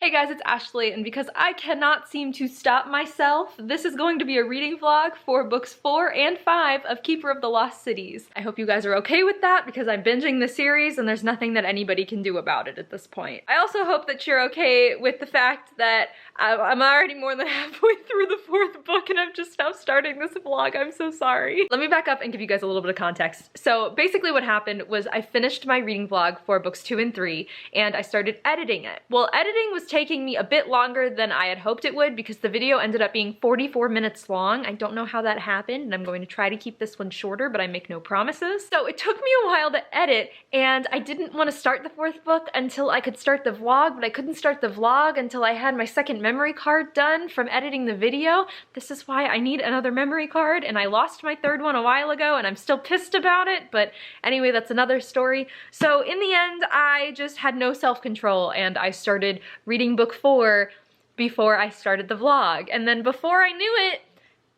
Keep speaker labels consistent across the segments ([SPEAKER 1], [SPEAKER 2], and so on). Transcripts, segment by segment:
[SPEAKER 1] Hey guys, it's Ashley, and because I cannot seem to stop myself, this is going to be a reading vlog for books 4 and 5 of Keeper of the Lost Cities. I hope you guys are okay with that because I'm binging the series and there's nothing that anybody can do about it at this point. I also hope that you're okay with the fact that I'm already more than halfway through the 4th book and I'm just now starting this vlog. I'm so sorry. Let me back up and give you guys a little bit of context. So basically what happened was I finished my reading vlog for books 2 and 3 and I started editing it. Well, editing was taking me a bit longer than I had hoped it would because the video ended up being 44 minutes long. I don't know how that happened, and I'm going to try to keep this one shorter, but I make no promises. So it took me a while to edit, and I didn't want to start the 4th book until I could start the vlog, but I couldn't start the vlog until I had my second memory card done from editing the video. This is why I need another memory card, and I lost my 3rd one a while ago, and I'm still pissed about it, but anyway, that's another story. So in the end, I just had no self-control, and I started reading book 4 before I started the vlog. And then before I knew it,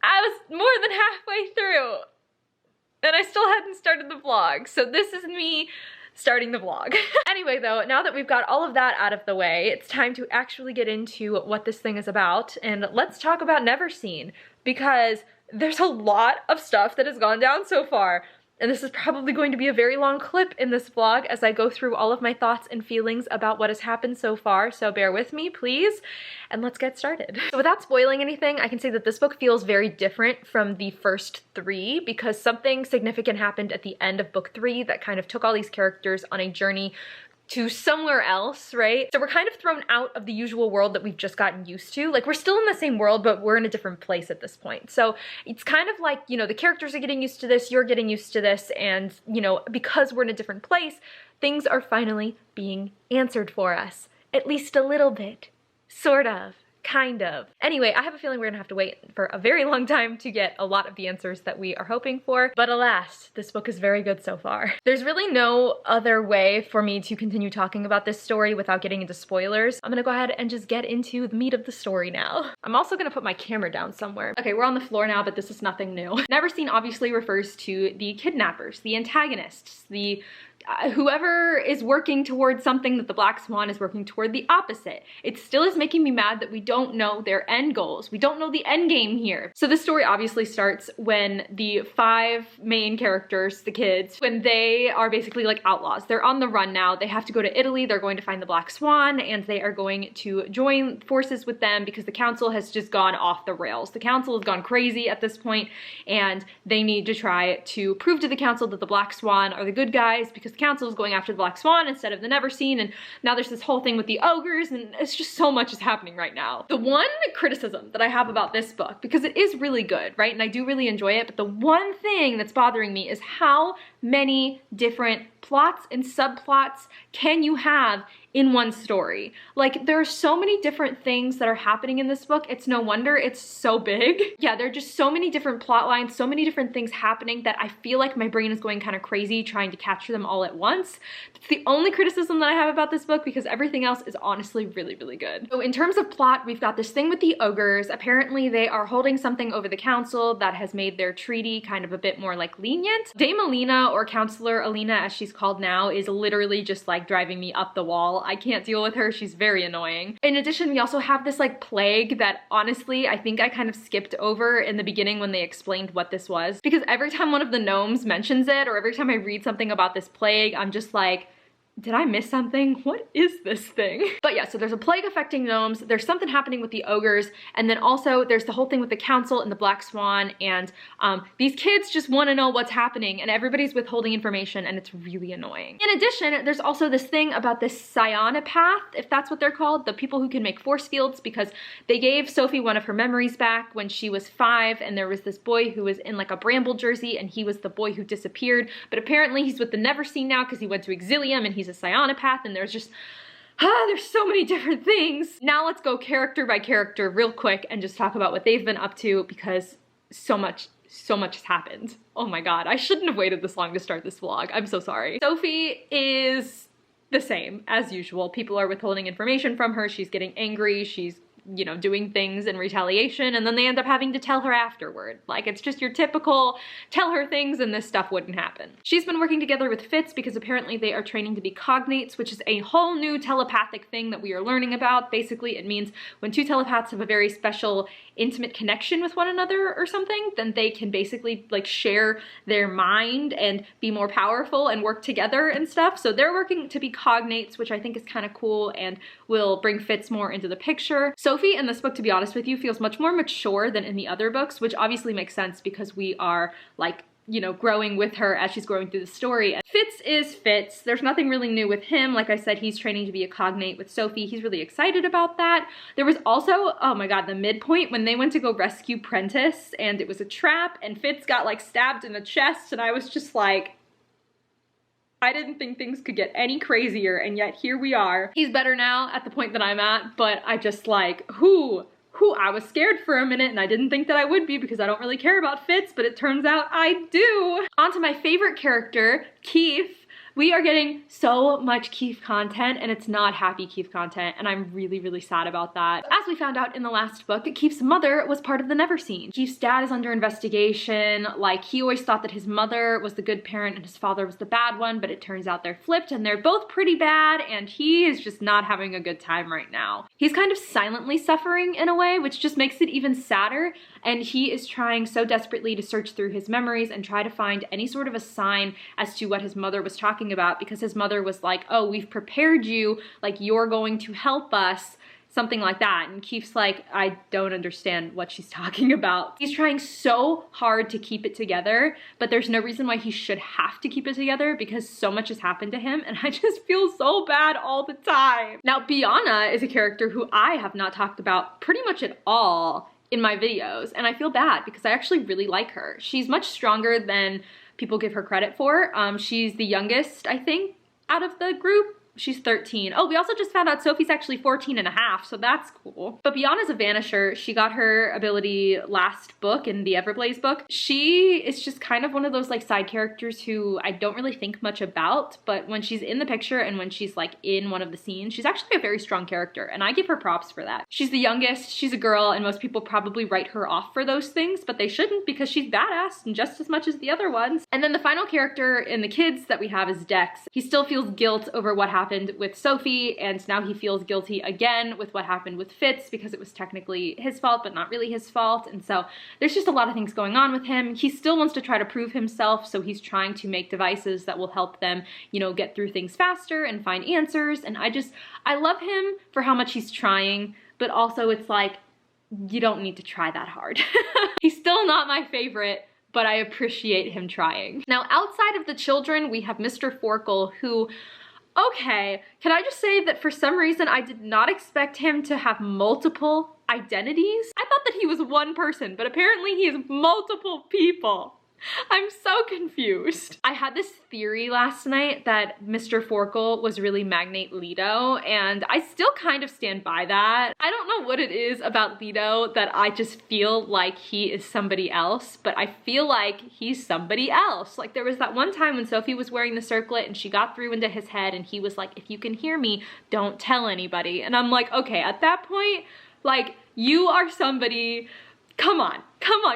[SPEAKER 1] I was more than halfway through. And I still hadn't started the vlog. So this is me starting the vlog. Anyway though, now that we've got all of that out of the way, it's time to actually get into what this thing is about. And let's talk about Neverseen, because there's a lot of stuff that has gone down so far. And this is probably going to be a very long clip in this vlog as I go through all of my thoughts and feelings about what has happened so far, so bear with me, please, and let's get started. So without spoiling anything, I can say that this book feels very different from the first 3 because something significant happened at the end of book 3 that kind of took all these characters on a journey to somewhere else, right? So we're kind of thrown out of the usual world that we've just gotten used to. Like, we're still in the same world, but we're in a different place at this point. So it's kind of like, you know, the characters are getting used to this, you're getting used to this, and, you know, because we're in a different place, things are finally being answered for us. At least a little bit. Sort of. Kind of. Anyway, I have a feeling we're gonna have to wait for a very long time to get a lot of the answers that we are hoping for, but alas, this book is very good so far. There's really no other way for me to continue talking about this story without getting into spoilers. I'm gonna go ahead and just get into the meat of the story now. I'm also gonna put my camera down somewhere. Okay, we're on the floor now, but this is nothing new. Neverseen obviously refers to the kidnappers, the antagonists, the whoever is working towards something that the Black Swan is working toward the opposite. It still is making me mad that we don't know their end goals. We don't know the end game here. So this story obviously starts when the 5 main characters, the kids, when they are basically like outlaws. They're on the run now. They have to go to Italy. They're going to find the Black Swan, and they are going to join forces with them because the council has just gone off the rails. The council has gone crazy at this point, and they need to try to prove to the council that the Black Swan are the good guys because the council is going after the Black Swan instead of the Neverseen, and now there's this whole thing with the ogres, and it's just so much is happening right now. The one criticism that I have about this book, because it is really good, right, and I do really enjoy it, but the one thing that's bothering me is how many different plots and subplots can you have in one story. Like, there are so many different things that are happening in this book. It's no wonder it's so big. Yeah, there are just so many different plot lines, so many different things happening that I feel like my brain is going kind of crazy trying to capture them all at once. It's the only criticism that I have about this book because everything else is honestly really, really good. So in terms of plot, we've got this thing with the ogres. Apparently they are holding something over the council that has made their treaty kind of a bit more like lenient. Dame Alina, or Counselor Alina as she's called now, is literally just like driving me up the wall. I can't deal with her. She's very annoying. In addition, we also have this like plague that honestly I think I kind of skipped over in the beginning when they explained what this was, because every time one of the gnomes mentions it or every time I read something about this plague, I'm just like, did I miss something? What is this thing? But yeah, so there's a plague affecting gnomes, there's something happening with the ogres, and then also there's the whole thing with the council and the Black Swan, and these kids just want to know what's happening, and everybody's withholding information, and it's really annoying. In addition, there's also this thing about this psionopath, if that's what they're called, the people who can make force fields, because they gave Sophie one of her memories back when she was 5, and there was this boy who was in like a bramble jersey, and he was the boy who disappeared, but apparently he's with the Neverseen now because he went to Exilium, and he's a psionopath, and there's just there's so many different things. Now let's go character by character real quick and just talk about what they've been up to because so much has happened. Oh my god, I shouldn't have waited this long to start this vlog. I'm so sorry. Sophie is the same as usual. People are withholding information from her. She's getting angry. She's you know, doing things in retaliation, and then they end up having to tell her afterward. Like, it's just your typical tell her things and this stuff wouldn't happen. She's been working together with Fitz because apparently they are training to be cognates, which is a whole new telepathic thing that we are learning about. Basically, it means when two telepaths have a very special, intimate connection with one another or something, then they can basically like share their mind and be more powerful and work together and stuff. So they're working to be cognates, which I think is kind of cool and will bring Fitz more into the picture. Sophie in this book, to be honest with you, feels much more mature than in the other books, which obviously makes sense because we are like, you know, growing with her as she's growing through the story. And Fitz is Fitz. There's nothing really new with him. Like I said, he's training to be a cognate with Sophie. He's really excited about that. There was also, oh my god, the midpoint when they went to go rescue Prentice and it was a trap and Fitz got like stabbed in the chest, and I was just like, I didn't think things could get any crazier, and yet here we are. He's better now at the point that I'm at, but I just like, I was scared for a minute, and I didn't think that I would be because I don't really care about Fitz, but it turns out I do. On to my favorite character, Keefe. We are getting so much Keefe content, and it's not happy Keefe content, and I'm really, really sad about that. As we found out in the last book, Keefe's mother was part of the Neverseen. Keefe's dad is under investigation. Like, he always thought that his mother was the good parent and his father was the bad one, but it turns out they're flipped, and they're both pretty bad, and he is just not having a good time right now. He's kind of silently suffering in a way, which just makes it even sadder, and he is trying so desperately to search through his memories and try to find any sort of a sign as to what his mother was talking about, because his mother was like, oh, we've prepared you, like you're going to help us, something like that. And Keefe's like, I don't understand what she's talking about. He's trying so hard to keep it together, but there's no reason why he should have to keep it together because so much has happened to him, and I just feel so bad all the time. Now, Biana is a character who I have not talked about pretty much at all in my videos, and I feel bad because I actually really like her. She's much stronger than people give her credit for. She's the youngest, I think, out of the group. She's 13. Oh, we also just found out Sophie's actually 14 and a half, so that's cool. But Biana's a vanisher. She got her ability last book in the Everblaze book. She is just kind of one of those like side characters who I don't really think much about, but when she's in the picture and when she's like in one of the scenes, she's actually a very strong character, and I give her props for that. She's the youngest, she's a girl, and most people probably write her off for those things, but they shouldn't because she's badass and just as much as the other ones. And then the final character in the kids that we have is Dex. He still feels guilt over what happened with Sophie, and now he feels guilty again with what happened with Fitz because it was technically his fault but not really his fault, and so there's just a lot of things going on with him. He still wants to try to prove himself, so he's trying to make devices that will help them, you know, get through things faster and find answers, and I love him for how much he's trying, but also it's like, you don't need to try that hard. He's still not my favorite, but I appreciate him trying. Now, outside of the children, we have Mr. Forkle, who, okay, can I just say that for some reason I did not expect him to have multiple identities? I thought that he was one person, but apparently he is multiple people. I'm so confused. I had this theory last night that Mr. Forkle was really Magnate Leto, and I still kind of stand by that. I don't know what it is about Leto that I just feel like he is somebody else, but I feel like he's somebody else. Like, there was that one time when Sophie was wearing the circlet and she got through into his head and he was like, if you can hear me, don't tell anybody. And I'm like, okay, at that point, like, you are somebody, come on,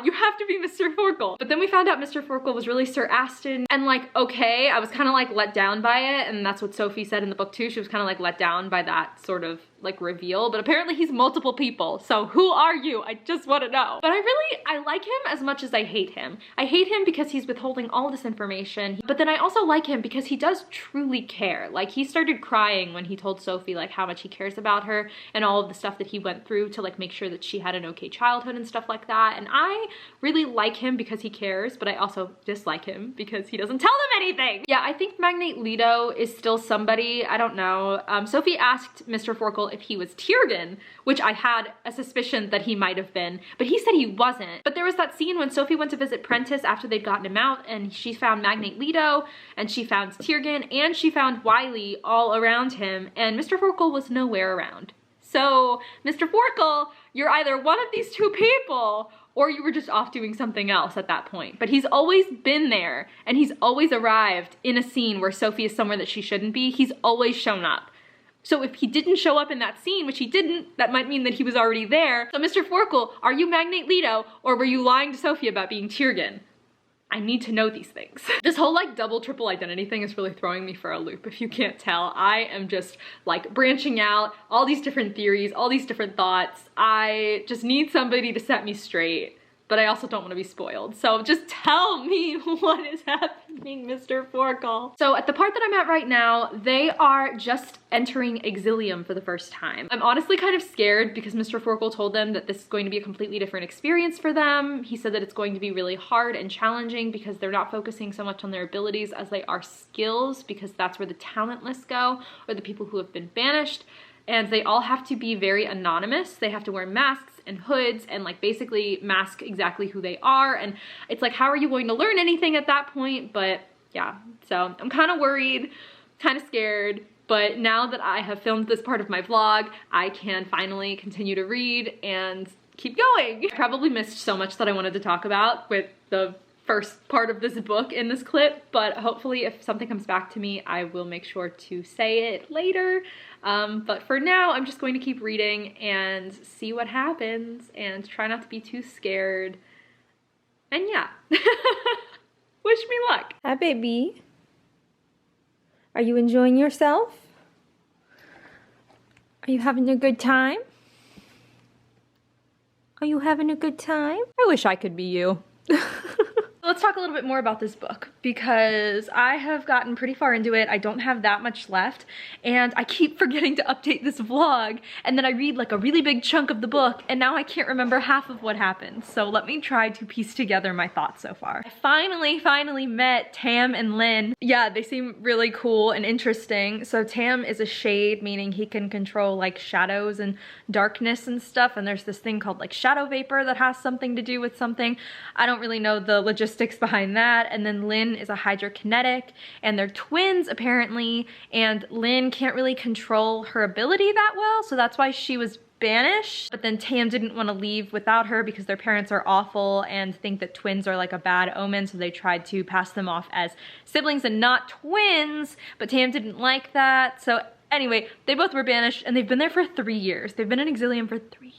[SPEAKER 1] you have to be Mr. Forkle. But then we found out Mr. Forkle was really Sir Aston, and like, okay, I was kind of like let down by it, and that's what Sophie said in the book too. She was kind of like let down by that sort of like reveal, but apparently he's multiple people, so who are you? I just want to know. But I like him as much as I hate him. I hate him because he's withholding all this information, but then I also like him because he does truly care. Like, he started crying when he told Sophie like how much he cares about her and all of the stuff that he went through to like make sure that she had an okay childhood and stuff like that, and I really like him because he cares, but I also dislike him because he doesn't tell them anything. Yeah, I think Magnate Leto is still somebody, I don't know. Sophie asked Mr. Forkle if he was Tiergan, which I had a suspicion that he might have been, but he said he wasn't. But there was that scene when Sophie went to visit Prentice after they'd gotten him out, and she found Magnate Leto, and she found Tiergan, and she found Wiley all around him, and Mr. Forkle was nowhere around. So, Mr. Forkle, you're either one of these two people, or you were just off doing something else at that point. But he's always been there, and he's always arrived in a scene where Sophie is somewhere that she shouldn't be. He's always shown up. So if he didn't show up in that scene, which he didn't, that might mean that he was already there. So Mr. Forkle, are you Magnate Leto, or were you lying to Sophie about being Tiergan? I need to know these things. This whole like double, triple identity thing is really throwing me for a loop, if you can't tell. I am just like branching out, all these different theories, all these different thoughts. I just need somebody to set me straight, but I also don't want to be spoiled. So just tell me what is happening, Mr. Forkle. So at the part that I'm at right now, they are just entering Exilium for the first time. I'm honestly kind of scared because Mr. Forkle told them that this is going to be a completely different experience for them. He said that it's going to be really hard and challenging because they're not focusing so much on their abilities as they are skills, because that's where the talentless go, or the people who have been banished. And they all have to be very anonymous. They have to wear masks and hoods and like basically mask exactly who they are. And it's like, how are you going to learn anything at that point? But yeah, so I'm kind of worried, kind of scared. But now that I have filmed this part of my vlog, I can finally continue to read and keep going. I probably missed so much that I wanted to talk about with the first part of this book in this clip, but hopefully if something comes back to me, I will make sure to say it later. But for now, I'm just going to keep reading and see what happens and try not to be too scared. And yeah, wish me luck.
[SPEAKER 2] Hi, baby. Are you enjoying yourself? Are you having a good time? Are you having a good time?
[SPEAKER 1] I wish I could be you. Let's talk a little bit more about this book because I have gotten pretty far into it. I don't have that much left and I keep forgetting to update this vlog, and then I read like a really big chunk of the book and now I can't remember half of what happened. So let me try to piece together my thoughts so far. I finally met Tam and Lynn. Yeah, they seem really cool and interesting. So Tam is a shade, meaning he can control like shadows and darkness and stuff, and there's this thing called like shadow vapor that has something to do with something. I don't really know the logistics behind that. And then Lynn is a hydrokinetic and they're twins apparently, and Lynn can't really control her ability that well, so that's why she was banished. But then Tam didn't want to leave without her because their parents are awful and think that twins are like a bad omen, so they tried to pass them off as siblings and not twins, but Tam didn't like that. So anyway, they both were banished and they've been there for 3 years. They've been in Exilium for 3 years.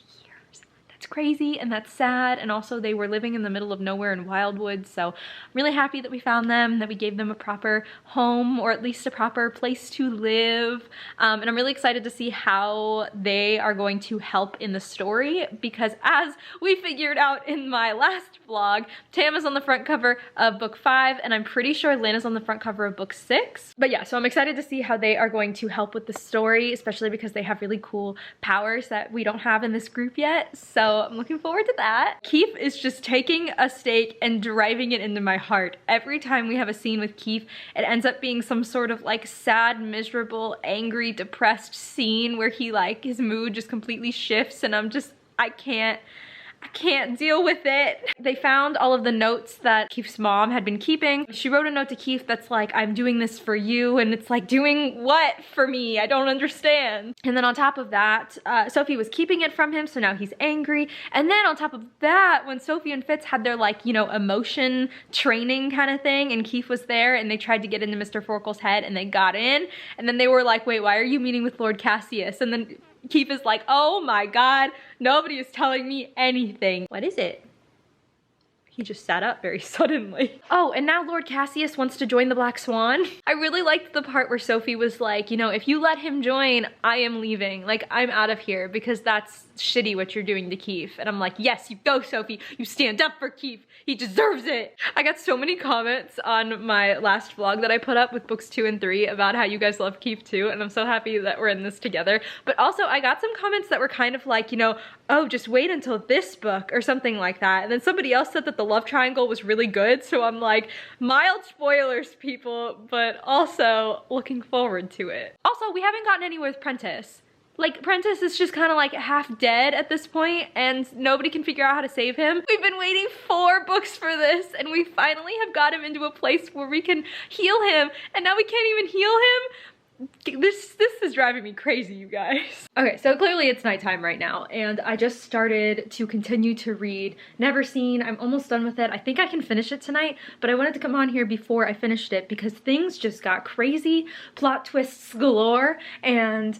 [SPEAKER 1] That's crazy and that's sad, and also they were living in the middle of nowhere in Wildwood, so I'm really happy that we found them, that we gave them a proper home, or at least a proper place to live. And I'm really excited to see how they are going to help in the story, because as we figured out in my last vlog, Tam is on the front cover of book 5 and I'm pretty sure Lynn is on the front cover of book 6. But yeah, so I'm excited to see how they are going to help with the story, especially because they have really cool powers that we don't have in this group yet. So I'm looking forward to that. Keefe is just taking a stake and driving it into my heart. Every time we have a scene with Keefe, it ends up being some sort of like sad, miserable, angry, depressed scene where he like, his mood just completely shifts, and I'm just, I can't deal with it. They found all of the notes that Keefe's mom had been keeping. She wrote a note to Keefe that's like, I'm doing this for you, and it's like, doing what for me? I don't understand. And then on top of that, Sophie was keeping it from him, so now he's angry. And then on top of that, when Sophie and Fitz had their like, you know, emotion training kind of thing, and Keefe was there and they tried to get into Mr. Forkle's head and they got in, and then they were like, wait, why are you meeting with Lord Cassius? And then Keefe is like, oh my god, nobody is telling me anything. What is it? He just sat up very suddenly. Oh, and now Lord Cassius wants to join the Black Swan. I really liked the part where Sophie was like, you know, if you let him join, I am leaving. Like, I'm out of here because that's shitty what you're doing to Keefe. And I'm like, yes, you go, Sophie. You stand up for Keefe. He deserves it. I got so many comments on my last vlog that I put up with books 2 and 3 about how you guys love Keefe too, and I'm so happy that we're in this together. But also, I got some comments that were kind of like, you know, oh, just wait until this book or something like that. And then somebody else said that the love triangle was really good, so I'm like, mild spoilers, people, but also looking forward to it. Also, we haven't gotten anywhere with Prentice. Like, Prentice is just kind of like half dead at this point and nobody can figure out how to save him. We've been waiting 4 books for this and we finally have got him into a place where we can heal him, and now we can't even heal him. This is driving me crazy, you guys. Okay, so clearly it's nighttime right now, and I just started to continue to read Neverseen. I'm almost done with it. I think I can finish it tonight, but I wanted to come on here before I finished it because things just got crazy, plot twists galore, and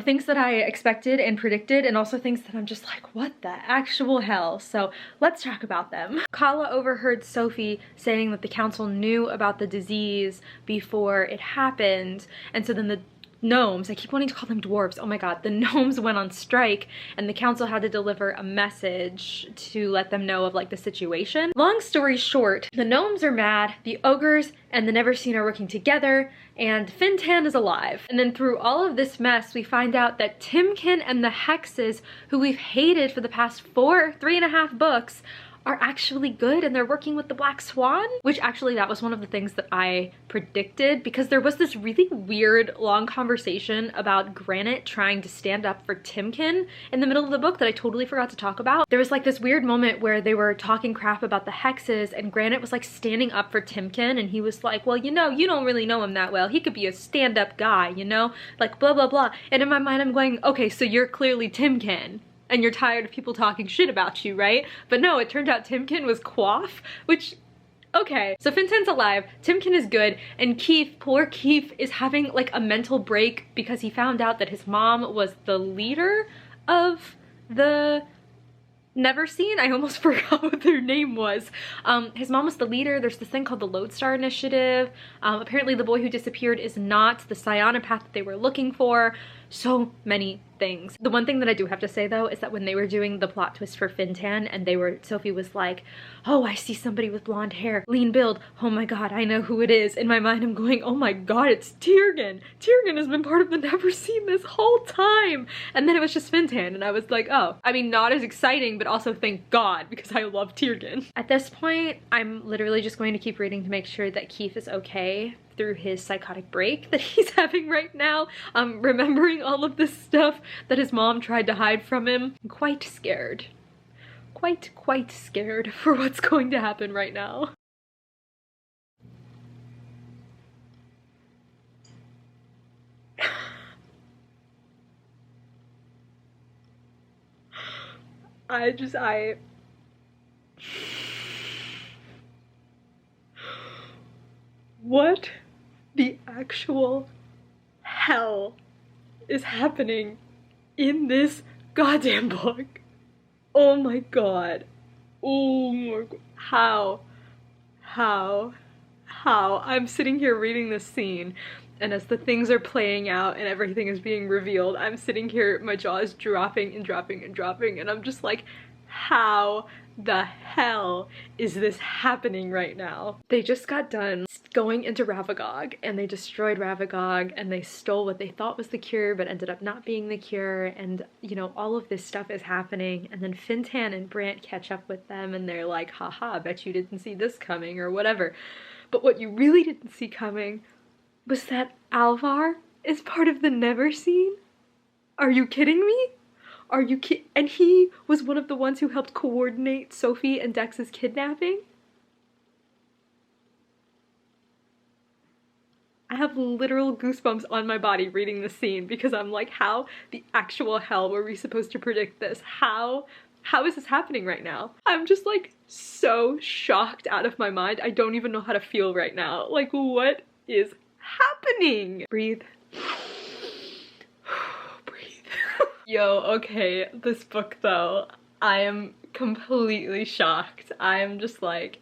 [SPEAKER 1] things that I expected and predicted, and also things that I'm just like, what the actual hell? So let's talk about them. Kala overheard Sophie saying that the council knew about the disease before it happened, and so then the gnomes, I keep wanting to call them dwarves, oh my god, the gnomes went on strike and the council had to deliver a message to let them know of like the situation. Long story short, the gnomes are mad, the ogres and the Neverseen are working together, and Fintan is alive. And then through all of this mess, we find out that Timken and the hexes, who we've hated for the past 3.5 books, are actually good and they're working with the Black Swan, which actually that was one of the things that I predicted because there was this really weird long conversation about Granite trying to stand up for Timken in the middle of the book that I totally forgot to talk about. There was like this weird moment where they were talking crap about the hexes and Granite was like standing up for Timken and he was like, well, you know, you don't really know him that well. He could be a stand-up guy, you know, like blah, blah, blah. And in my mind, I'm going, okay, so you're clearly Timken. And you're tired of people talking shit about you, right? But no, it turned out Timken was Quaff, which, okay. So Fintan's alive, Timken is good, and Keefe, poor Keefe, is having like a mental break because he found out that his mom was the leader of the Neverseen. I almost forgot what their name was. His mom was the leader. There's this thing called the Lodestar Initiative. Apparently the boy who disappeared is not the psionopath that they were looking for. So many things. The one thing that I do have to say though is that when they were doing the plot twist for Fintan and Sophie was like, oh, I see somebody with blonde hair, lean build, oh my god, I know who it is. In my mind I'm going, oh my god, it's Tiergan. Tiergan has been part of the Neverseen this whole time. And then it was just Fintan and I was like, oh, I mean, not as exciting, but also thank god because I love Tiergan. At this point, I'm literally just going to keep reading to make sure that Keefe is okay through his psychotic break that he's having right now. Remembering all of this stuff that his mom tried to hide from him. I'm quite scared. Quite scared for what's going to happen right now. What the actual hell is happening in this goddamn book? Oh my god. Oh my god. How? I'm sitting here reading this scene, and as the things are playing out and everything is being revealed, I'm sitting here, my jaw is dropping and dropping and dropping, and I'm just like, how the hell is this happening right now? They just got done going into Ravagog and they destroyed Ravagog and they stole what they thought was the cure but ended up not being the cure, and you know, all of this stuff is happening, and then Fintan and Brant catch up with them and they're like, haha, bet you didn't see this coming or whatever. But what you really didn't see coming was that Alvar is part of the Neverseen? Are you kidding me? Are you and he was one of the ones who helped coordinate Sophie and Dex's kidnapping? I have literal goosebumps on my body reading the scene because I'm like, how the actual hell were we supposed to predict this? How is this happening right now? I'm just like so shocked out of my mind. I don't even know how to feel right now. Like, what is happening? Breathe. Yo, okay, this book though, I am completely shocked. I am just like,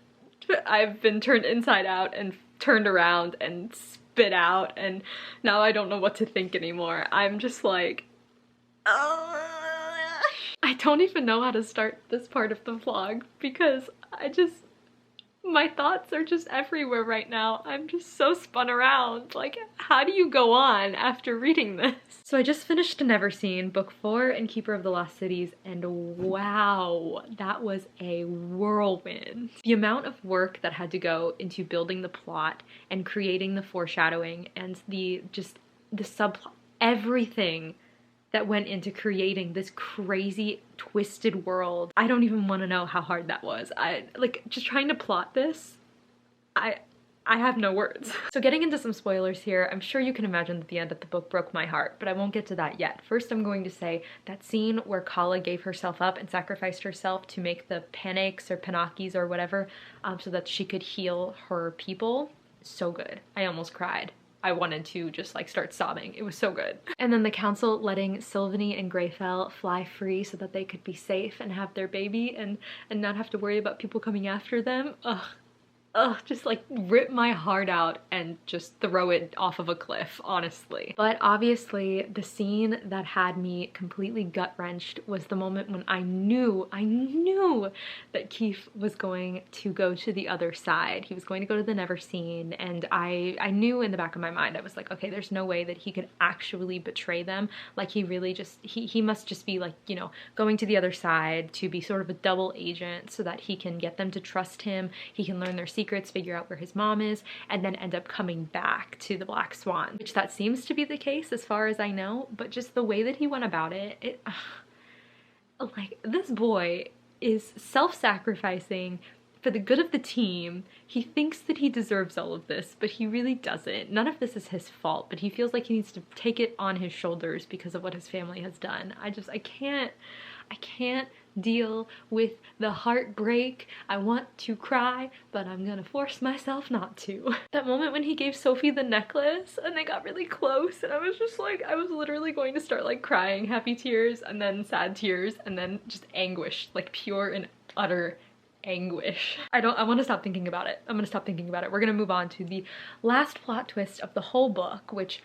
[SPEAKER 1] I've been turned inside out and turned around and spit out, and now I don't know what to think anymore. I'm just like, I don't even know how to start this part of the vlog because my thoughts are just everywhere right now. I'm just so spun around. Like, how do you go on after reading this? So I just finished Neverseen, book 4 and Keeper of the Lost Cities, and wow, that was a whirlwind. The amount of work that had to go into building the plot and creating the foreshadowing and the subplot, everything that went into creating this crazy twisted world. I don't even want to know how hard that was. Just trying to plot this, I have no words. So getting into some spoilers here, I'm sure you can imagine that the end of the book broke my heart, but I won't get to that yet. First, I'm going to say that scene where Kala gave herself up and sacrificed herself to make the pancakes or panakis or whatever, so that she could heal her people, so good. I almost cried. I wanted to just like start sobbing. It was so good. And then the council letting Sylvanie and Greyfell fly free so that they could be safe and have their baby and not have to worry about people coming after them. Ugh, just like rip my heart out and just throw it off of a cliff, honestly. But obviously the scene that had me completely gut-wrenched was the moment when I knew that Keefe was going to go to the other side. He was going to go to the Neverseen, and I knew in the back of my mind, I was like, okay, there's no way that he could actually betray them. Like he really just, he must just be like, you know, going to the other side to be sort of a double agent so that he can get them to trust him, he can learn their secrets, figure out where his mom is, and then end up coming back to the Black Swan, which that seems to be the case as far as I know, but just the way that he went about it, like, this boy is self-sacrificing for the good of the team. He thinks that he deserves all of this, but he really doesn't. None of this is his fault, but he feels like he needs to take it on his shoulders because of what his family has done. I can't deal with the heartbreak. I want to cry, but I'm gonna force myself not to. That moment when he gave Sophie the necklace and they got really close, and I was just like, I was literally going to start like crying, happy tears and then sad tears and then just anguish, like pure and utter anguish. I want to stop thinking about it. I'm gonna stop thinking about it. We're gonna move on to the last plot twist of the whole book, which,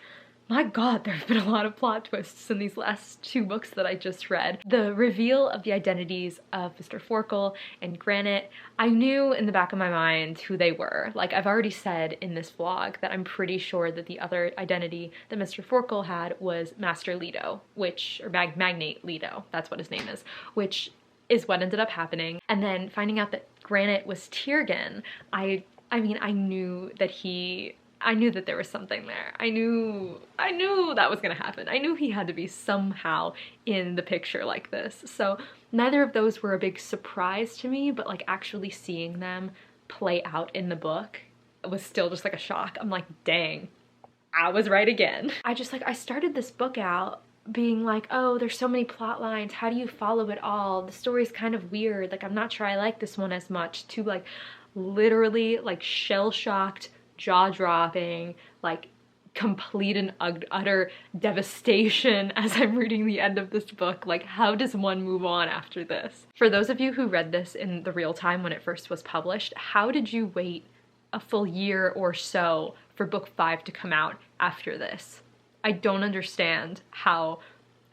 [SPEAKER 1] my god, there have been a lot of plot twists in these last 2 books that I just read. The reveal of the identities of Mr. Forkle and Granite. I knew in the back of my mind who they were. Like, I've already said in this vlog that I'm pretty sure that the other identity that Mr. Forkle had was Master Leto, or Magnate Leto, that's what his name is, which is what ended up happening. And then finding out that Granite was Tiergan, I mean, I knew that there was something there. I knew that was gonna happen. I knew he had to be somehow in the picture like this. So neither of those were a big surprise to me, but like actually seeing them play out in the book was still just like a shock. I'm like, dang, I was right again. I started this book out being like, oh, there's so many plot lines, how do you follow it all? The story's kind of weird, like I'm not sure I like this one as much, to like literally like shell-shocked, jaw-dropping, like complete and utter devastation as I'm reading the end of this book. Like, how does one move on after this? For those of you who read this in the real time when it first was published, how did you wait a full year or so for book 5 to come out after this? I don't understand how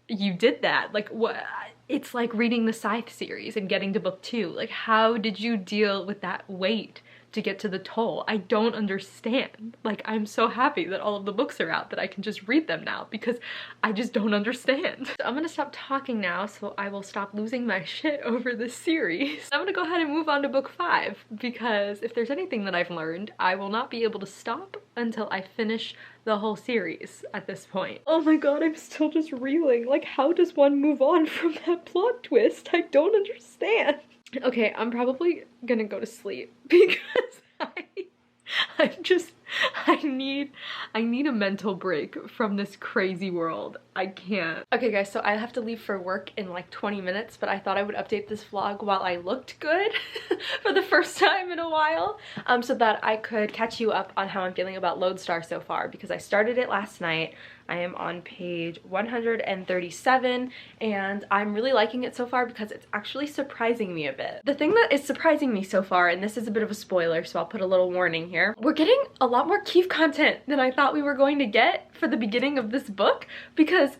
[SPEAKER 1] you did that. Like, what? It's like reading the Scythe series and getting to book 2. Like, how did you deal with that wait to get to the toll? I don't understand. Like, I'm so happy that all of the books are out, that I can just read them now, because I just don't understand. So I'm gonna stop talking now so I will stop losing my shit over this series. I'm gonna go ahead and move on to book 5, because if there's anything that I've learned, I will not be able to stop until I finish the whole series at this point. Oh my god, I'm still just reeling. Like, how does one move on from that plot twist? I don't understand. Okay, I'm probably gonna go to sleep because I need a mental break from this crazy world. I can't. Okay guys, so I have to leave for work in like 20 minutes, but I thought I would update this vlog while I looked good for the first time in a while, so that I could catch you up on how I'm feeling about Lodestar so far, because I started it last night. I am on page 137 and I'm really liking it so far because it's actually surprising me a bit. The thing that is surprising me so far, and this is a bit of a spoiler, so I'll put a little warning here, we're getting a lot more Keefe content than I thought we were going to get for the beginning of this book, because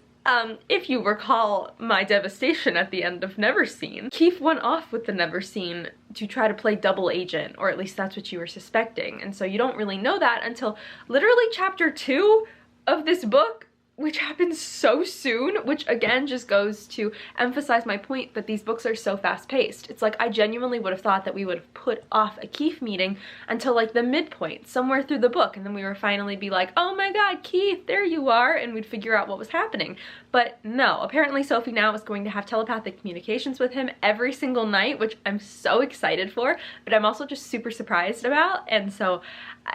[SPEAKER 1] if you recall my devastation at the end of Neverseen, Keefe went off with the Neverseen to try to play double agent, or at least that's what you were suspecting, and so you don't really know that until literally chapter 2 of this book, which happens so soon, which again just goes to emphasize my point that these books are so fast-paced. It's like, I genuinely would have thought that we would have put off a Keefe meeting until like the midpoint, somewhere through the book, and then we would finally be like, oh my god, Keefe, there you are, and we'd figure out what was happening. But no, apparently Sophie now is going to have telepathic communications with him every single night, which I'm so excited for, but I'm also just super surprised about, and so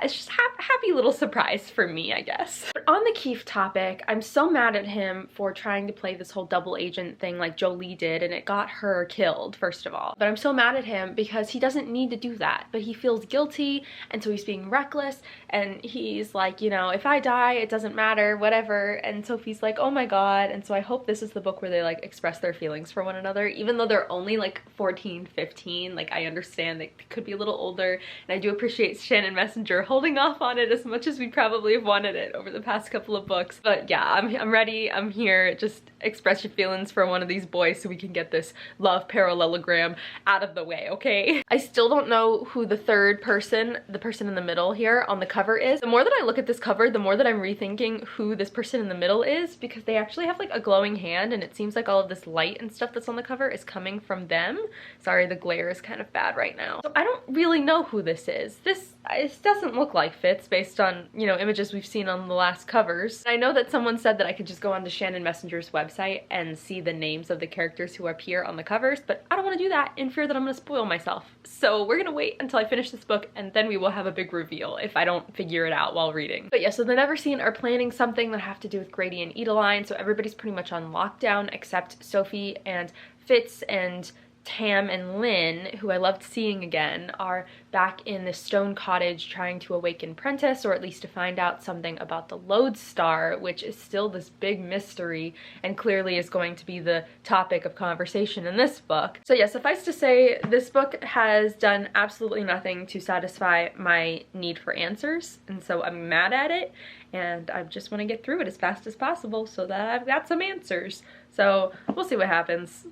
[SPEAKER 1] it's just happy little surprise for me, I guess. But on the Keefe topic, I'm so mad at him for trying to play this whole double agent thing like Jolie did, and it got her killed, first of all. But I'm so mad at him because he doesn't need to do that, but he feels guilty, and so he's being reckless, and he's like, you know, if I die, it doesn't matter, whatever. And Sophie's like, oh my god. And so I hope this is the book where they like express their feelings for one another, even though they're only like 14, 15. Like, I understand they could be a little older, and I do appreciate Shannon Messenger holding off on it as much as we probably have wanted it over the past couple of books. But yeah, I'm ready, I'm here. Just express your feelings for one of these boys so we can get this love parallelogram out of the way, okay? I still don't know who the third person, the person in the middle here on the cover is. The more that I look at this cover, the more that I'm rethinking who this person in the middle is, because they actually have like a glowing hand, and it seems like all of this light and stuff that's on the cover is coming from them. Sorry, the glare is kind of bad right now. So I don't really know who this is. This doesn't look like Fitz based on, you know, images we've seen on the last covers. I know that someone said that I could just go onto Shannon Messenger's website and see the names of the characters who appear on the covers, but I don't want to do that in fear that I'm going to spoil myself. So we're going to wait until I finish this book, and then we will have a big reveal if I don't figure it out while reading. But yeah, so the Neverseen are planning something that have to do with Grady and Edeline, so everybody's pretty much on lockdown except Sophie and Fitz and Tam and Lynn, who I loved seeing again, are back in the stone cottage trying to awaken Prentice, or at least to find out something about the Lodestar, which is still this big mystery and clearly is going to be the topic of conversation in this book. So yeah, suffice to say, this book has done absolutely nothing to satisfy my need for answers, and so I'm mad at it, and I just want to get through it as fast as possible so that I've got some answers. So we'll see what happens.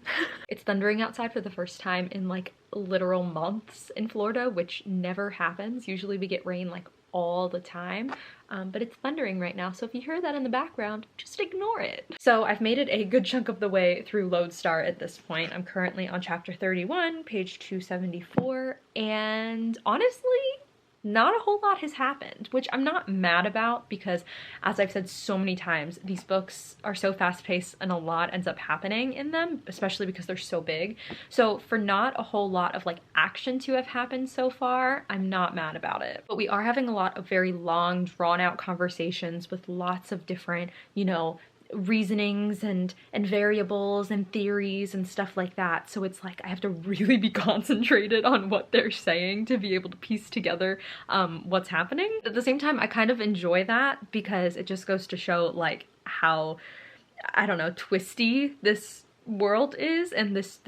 [SPEAKER 1] It's thundering outside for the first time in like literal months in Florida, which never happens. Usually we get rain like all the time, but it's thundering right now, so if you hear that in the background, just ignore it. So I've made it a good chunk of the way through Lodestar at this point. I'm currently on chapter 31, page 274, and honestly, not a whole lot has happened, which I'm not mad about because, as I've said so many times, these books are so fast-paced and a lot ends up happening in them, especially because they're so big. So for not a whole lot of like action to have happened so far, I'm not mad about it. But we are having a lot of very long, drawn-out conversations with lots of different, you know, reasonings and variables and theories and stuff like that. So it's like I have to really be concentrated on what they're saying to be able to piece together what's happening. At the same time, I kind of enjoy that because it just goes to show like how, I don't know, twisty this world is and this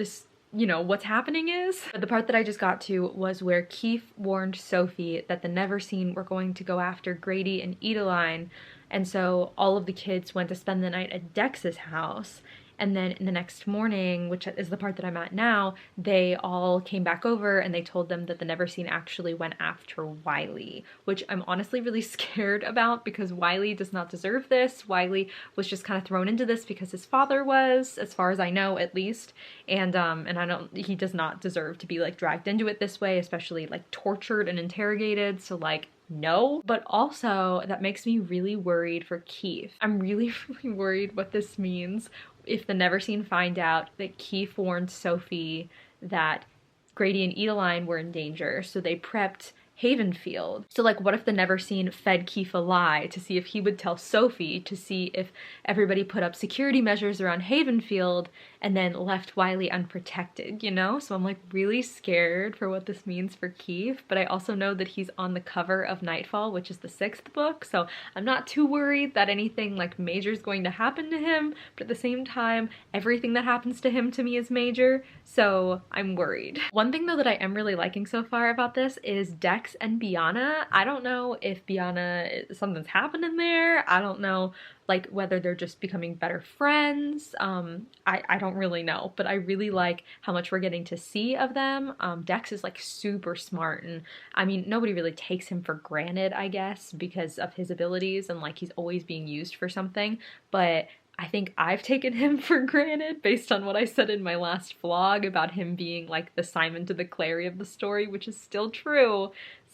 [SPEAKER 1] you know, what's happening is. But the part that I just got to was where Keefe warned Sophie that the Neverseen were going to go after Grady and Edeline, and so all of the kids went to spend the night at Dex's house. And then in the next morning, which is the part that I'm at now, they all came back over and they told them that the Neverseen actually went after Wiley, which I'm honestly really scared about because Wiley does not deserve this. Wiley was just kind of thrown into this because his father was, as far as I know, at least. And he does not deserve to be like dragged into it this way, especially like tortured and interrogated. So like, no. But also that makes me really worried for Keefe. I'm really, really worried what this means if the Neverseen find out that Keefe warned Sophie that Grady and Edeline were in danger, so they prepped Havenfield. So like, what if the Neverseen fed Keefe a lie to see if he would tell Sophie, to see if everybody put up security measures around Havenfield and then left Wiley unprotected, you know? So I'm like really scared for what this means for Keefe, but I also know that he's on the cover of Nightfall, which is the 6th book, so I'm not too worried that anything like major is going to happen to him, but at the same time, everything that happens to him to me is major, so I'm worried. One thing though that I am really liking so far about this is Dex and Biana. I don't know if Biana, something's happening there. I don't know like whether they're just becoming better friends. I don't really know, but I really like how much we're getting to see of them. Dex is like super smart, and I mean, nobody really takes him for granted, I guess, because of his abilities and like he's always being used for something, but I think I've taken him for granted based on what I said in my last vlog about him being like the Simon to the Clary of the story, which is still true.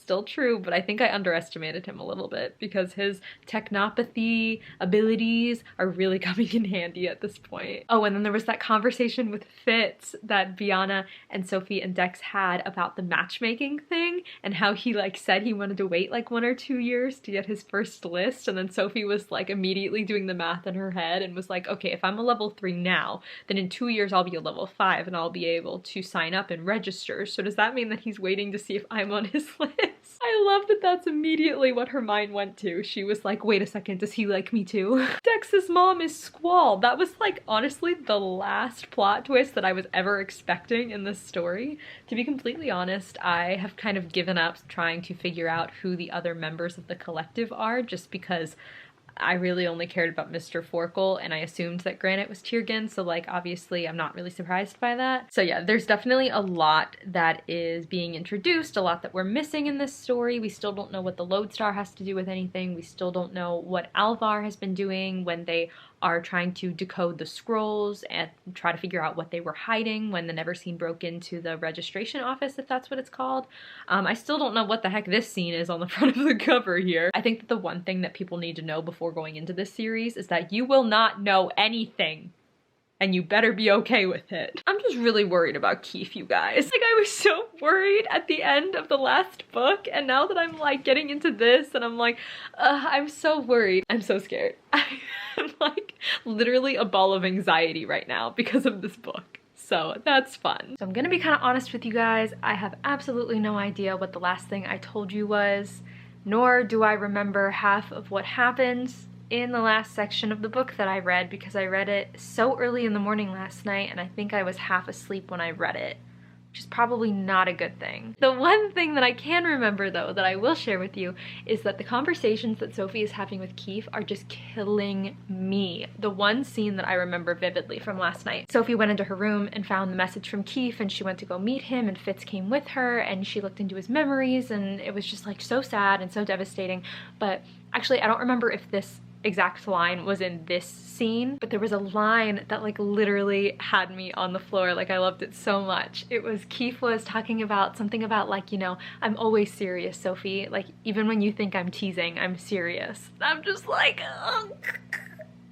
[SPEAKER 1] still true, but I think I underestimated him a little bit because his technopathy abilities are really coming in handy at this point. Oh, and then there was that conversation with Fitz that Biana and Sophie and Dex had about the matchmaking thing and how he like said he wanted to wait like 1 or 2 years to get his first list, and then Sophie was like immediately doing the math in her head and was like, okay, if I'm a level 3 now, then in 2 years I'll be a level 5 and I'll be able to sign up and register. So does that mean that he's waiting to see if I'm on his list? I love that that's immediately what her mind went to. She was like, wait a second, does he like me too? Dex's mom is Squall. That was like honestly the last plot twist that I was ever expecting in this story. To be completely honest, I have kind of given up trying to figure out who the other members of the collective are, just because I really only cared about Mr. Forkle, and I assumed that Granite was Tiergan, so like obviously I'm not really surprised by that. So yeah, there's definitely a lot that is being introduced, a lot that we're missing in this story. We still don't know what the Lodestar has to do with anything. We still don't know what Alvar has been doing when they are trying to decode the scrolls and try to figure out what they were hiding when the Neverseen broke into the registration office, if that's what it's called. I still don't know what the heck this scene is on the front of the cover here. I think that the one thing that people need to know before going into this series is that you will not know anything, and you better be okay with it. I'm just really worried about Keefe, you guys. Like, I was so worried at the end of the last book, and now that I'm like getting into this and I'm like, I'm so worried. I'm so scared. I'm like literally a ball of anxiety right now because of this book. So that's fun. So I'm gonna be kind of honest with you guys. I have absolutely no idea what the last thing I told you was, nor do I remember half of what happens in the last section of the book that I read, because I read it so early in the morning last night and I think I was half asleep when I read it, which is probably not a good thing. The one thing that I can remember though that I will share with you is that the conversations that Sophie is having with Keefe are just killing me. The one scene that I remember vividly from last night, Sophie went into her room and found the message from Keefe, and she went to go meet him, and Fitz came with her, and she looked into his memories, and it was just like so sad and so devastating. But actually I don't remember if this exact line was in this scene, but there was a line that like literally had me on the floor. Like, I loved it so much. It was Keefe was talking about something about like, you know, I'm always serious, Sophie. Like, even when you think I'm teasing, I'm serious. I'm just like, oh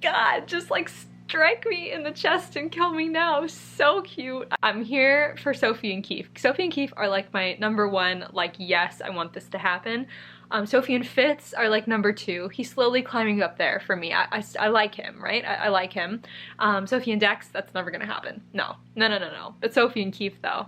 [SPEAKER 1] God, just like strike me in the chest and kill me now. So cute. I'm here for Sophie and Keefe. Sophie and Keefe are like my #1, like, yes, I want this to happen. Sophie and Fitz are like #2. He's slowly climbing up there for me. I like him, right? I like him. Sophie and Dex, that's never gonna happen. No. But Sophie and Keefe though,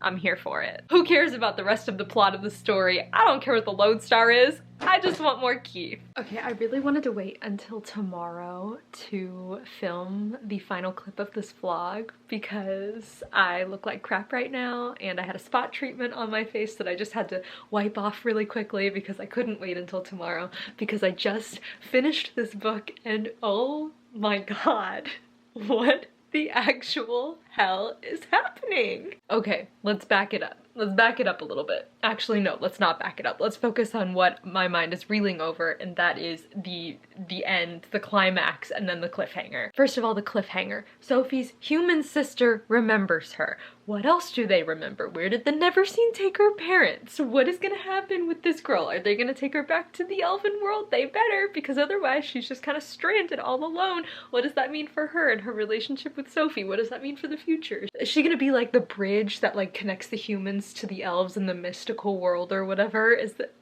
[SPEAKER 1] I'm here for it. Who cares about the rest of the plot of the story? I don't care what the Lodestar is. I just want more Keefe. Okay, I really wanted to wait until tomorrow to film the final clip of this vlog because I look like crap right now, and I had a spot treatment on my face that I just had to wipe off really quickly because I couldn't wait until tomorrow because I just finished this book, and oh my God, what the actual hell is happening? Okay, let's back it up. Let's back it up a little bit. Actually, no, let's not back it up. Let's focus on what my mind is reeling over, and that is the end, the climax, and then the cliffhanger. First of all, the cliffhanger. Sophie's human sister remembers her. What else do they remember? Where did the Neverseen take her parents? What is gonna happen with this girl? Are they gonna take her back to the elven world? They better, because otherwise she's just kind of stranded all alone. What does that mean for her and her relationship with Sophie? What does that mean for the future? Is she gonna be like the bridge that like connects the humans to the elves in the mystical world or whatever? Is that...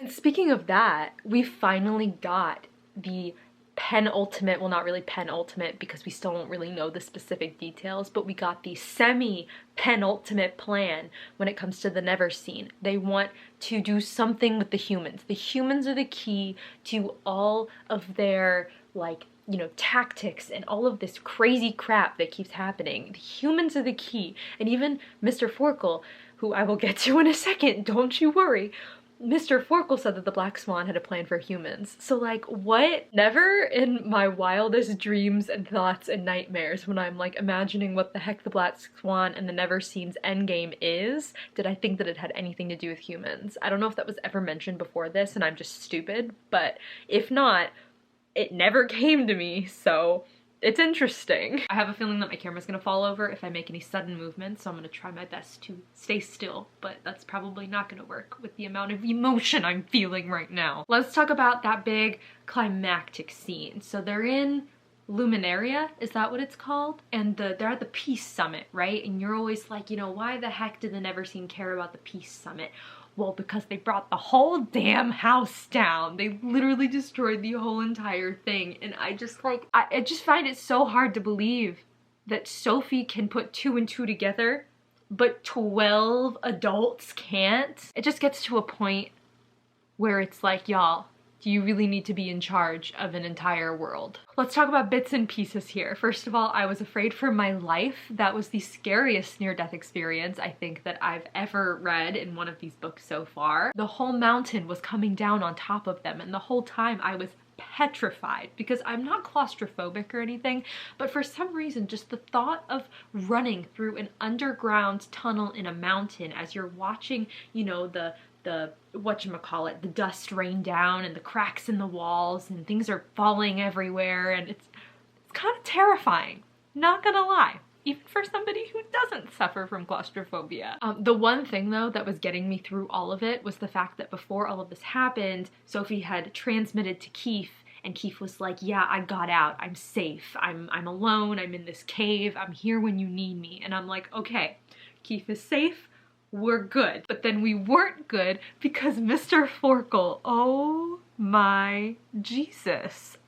[SPEAKER 1] And speaking of that, we finally got the penultimate, well, not really penultimate because we still don't really know the specific details, but we got the semi-penultimate plan when it comes to the Neverseen. They want to do something with the humans. The humans are the key to all of their, like, you know, tactics and all of this crazy crap that keeps happening. The humans are the key. And even Mr. Forkle, who I will get to in a second, don't you worry, Mr. Forkle said that the Black Swan had a plan for humans. So like, what? Never in my wildest dreams and thoughts and nightmares, when I'm like imagining what the heck the Black Swan and the Neverseen's endgame is, did I think that it had anything to do with humans. I don't know if that was ever mentioned before this and I'm just stupid, but if not, it never came to me, so it's interesting. I have a feeling that my camera's gonna fall over if I make any sudden movements, so I'm gonna try my best to stay still, but that's probably not gonna work with the amount of emotion I'm feeling right now. Let's talk about that big climactic scene. So they're in Luminaria, is that what it's called? And they're at the Peace Summit, right? And you're always like, you know, why the heck did the Neverseen care about the Peace Summit? Well, because they brought the whole damn house down. They literally destroyed the whole entire thing. And I just like, I just find it so hard to believe that Sophie can put 2 and 2 together, but 12 adults can't. It just gets to a point where it's like, y'all, do you really need to be in charge of an entire world? Let's talk about bits and pieces here. First of all, I was afraid for my life. That was the scariest near-death experience I think that I've ever read in one of these books so far. The whole mountain was coming down on top of them, and the whole time I was petrified because I'm not claustrophobic or anything, but for some reason just the thought of running through an underground tunnel in a mountain as you're watching, you know, the whatchamacallit, the dust rain down and the cracks in the walls and things are falling everywhere, and it's kind of terrifying, not gonna lie, even for somebody who doesn't suffer from claustrophobia. The one thing though that was getting me through all of it was the fact that before all of this happened, Sophie had transmitted to Keefe, and Keefe was like, yeah, I got out, I'm safe, I'm alone, I'm in this cave, I'm here when you need me. And I'm like, okay, Keefe is safe, we're good. But then we weren't good because Mr. Forkle, oh my Jesus.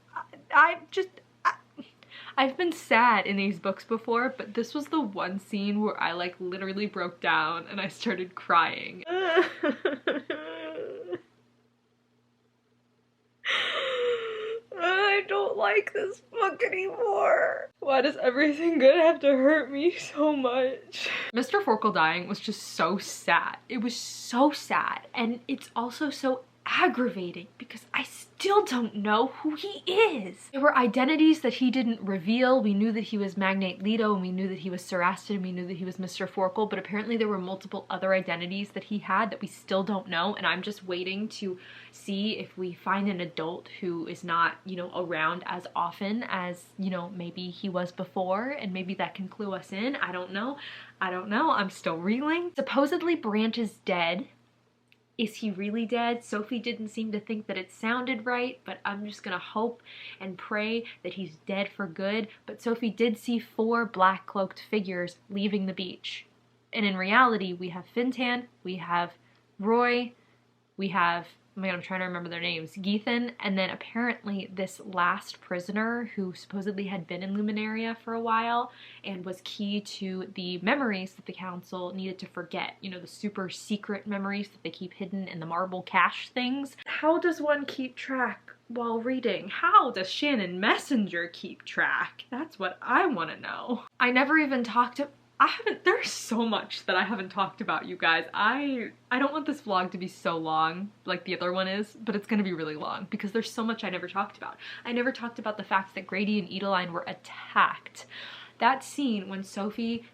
[SPEAKER 1] I've been sad in these books before, but this was the one scene where I like literally broke down and I started crying. I don't like this book anymore. Why does everything good have to hurt me so much? Mr. Forkle dying was just so sad. It was so sad, and it's also so aggravating because I still don't know who he is. There were identities that he didn't reveal. We knew that he was Magnate Leto, and we knew that he was Sarasted, and we knew that he was Mr. Forkle, but apparently there were multiple other identities that he had that we still don't know, and I'm just waiting to see if we find an adult who is not, you know, around as often as, you know, maybe he was before, and maybe that can clue us in. I don't know. I'm still reeling. Supposedly Branch is dead. Is he really dead? Sophie didn't seem to think that it sounded right, but I'm just gonna hope and pray that he's dead for good. But Sophie did see 4 black-cloaked figures leaving the beach. And in reality, we have Fintan, we have Roy, we have, oh my god, I'm trying to remember their names, Geethan, and then apparently this last prisoner who supposedly had been in Luminaria for a while and was key to the memories that the council needed to forget. You know, the super secret memories that they keep hidden in the marble cache things. How does one keep track while reading? How does Shannon Messenger keep track? That's what I want to know. I never even talked to... there's so much that I haven't talked about, you guys. I don't want this vlog to be so long like the other one is, but it's gonna be really long because there's so much I never talked about. I never talked about the fact that Grady and Edeline were attacked. That scene when Sophie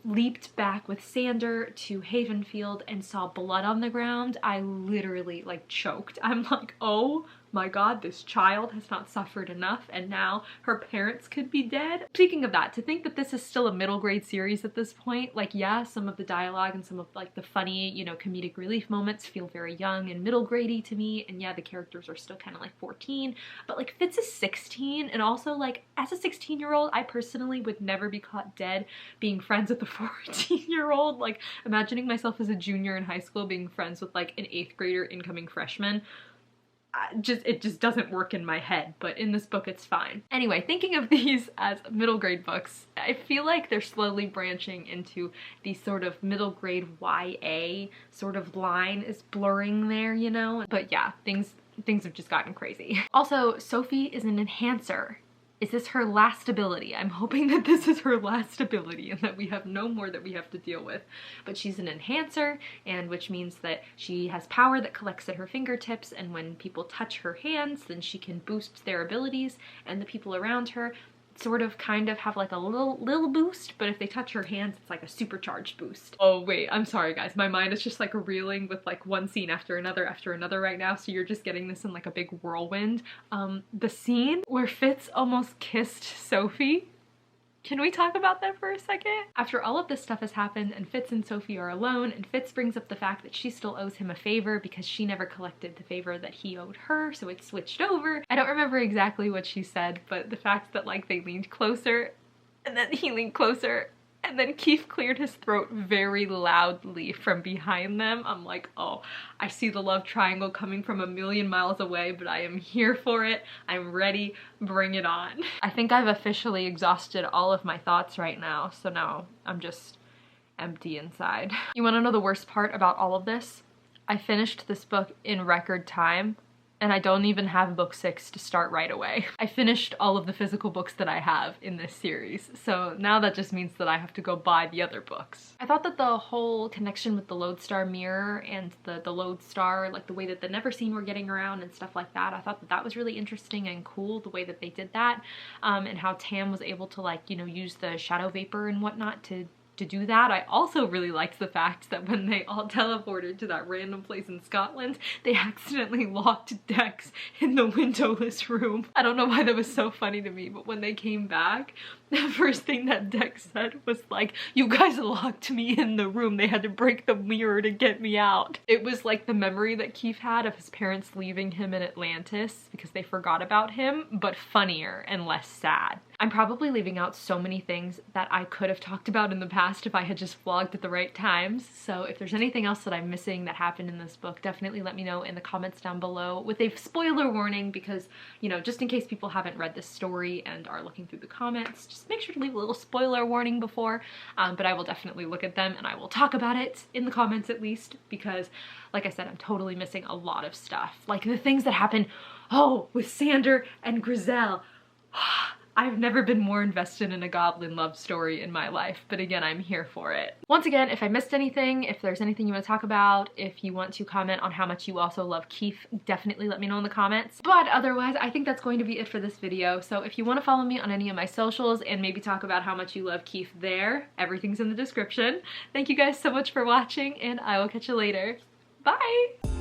[SPEAKER 1] leaped back with Sander to Havenfield and saw blood on the ground, I literally like choked. I'm like, oh my god, this child has not suffered enough and now her parents could be dead. Speaking of that, to think that this is still a middle grade series at this point, like yeah, some of the dialogue and some of like the funny, you know, comedic relief moments feel very young and middle grade-y to me, and yeah, the characters are still kind of like 14, but like Fitz is 16, and also like as a 16-year-old, I personally would never be caught dead being friends with a 14-year-old. Like imagining myself as a junior in high school being friends with like an 8th grader incoming freshman. It just doesn't work in my head, but in this book it's fine. Anyway, thinking of these as middle grade books, I feel like they're slowly branching into the sort of middle grade YA sort of line is blurring there, you know? But yeah, things have just gotten crazy. Also, Sophie is an enhancer. Is this her last ability? I'm hoping that this is her last ability and that we have no more that we have to deal with. But she's an enhancer, and which means that she has power that collects at her fingertips, and when people touch her hands, then she can boost their abilities, and the people around her sort of kind of have like a little boost, but if they touch your hands, it's like a supercharged boost. Oh wait, I'm sorry guys, my mind is just like reeling with like one scene after another right now, so you're just getting this in like a big whirlwind. The scene where Fitz almost kissed Sophie. Can we talk about that for a second? After all of this stuff has happened and Fitz and Sophie are alone, and Fitz brings up the fact that she still owes him a favor because she never collected the favor that he owed her, so it switched over. I don't remember exactly what she said, but the fact that like they leaned closer and then he leaned closer and then Keefe cleared his throat very loudly from behind them. I'm like, oh, I see the love triangle coming from a million miles away, but I am here for it. I'm ready. Bring it on. I think I've officially exhausted all of my thoughts right now, so now I'm just empty inside. You want to know the worst part about all of this? I finished this book in record time, and I don't even have book 6 to start right away. I finished all of the physical books that I have in this series, so now that just means that I have to go buy the other books. I thought that the whole connection with the Lodestar mirror and the Lodestar, like the way that the Neverseen were getting around and stuff like that, I thought that that was really interesting and cool, the way that they did that, and how Tam was able to, like, you know, use the shadow vapor and whatnot to do that. I also really liked the fact that when they all teleported to that random place in Scotland, they accidentally locked Dex in the windowless room. I don't know why that was so funny to me, but when they came back, the first thing that Dex said was like, "You guys locked me in the room. They had to break the mirror to get me out." It was like the memory that Keefe had of his parents leaving him in Atlantis because they forgot about him, but funnier and less sad. I'm probably leaving out so many things that I could have talked about in the past if I had just vlogged at the right times. So if there's anything else that I'm missing that happened in this book, definitely let me know in the comments down below with a spoiler warning because, you know, just in case people haven't read this story and are looking through the comments, just make sure to leave a little spoiler warning before. But I will definitely look at them and I will talk about it in the comments at least because, like I said, I'm totally missing a lot of stuff. Like the things that happen, oh, with Sander and Grizel. I've never been more invested in a goblin love story in my life, but again, I'm here for it. Once again, if I missed anything, if there's anything you want to talk about, if you want to comment on how much you also love Keefe, definitely let me know in the comments. But otherwise, I think that's going to be it for this video. So if you want to follow me on any of my socials and maybe talk about how much you love Keefe there, everything's in the description. Thank you guys so much for watching, and I will catch you later. Bye!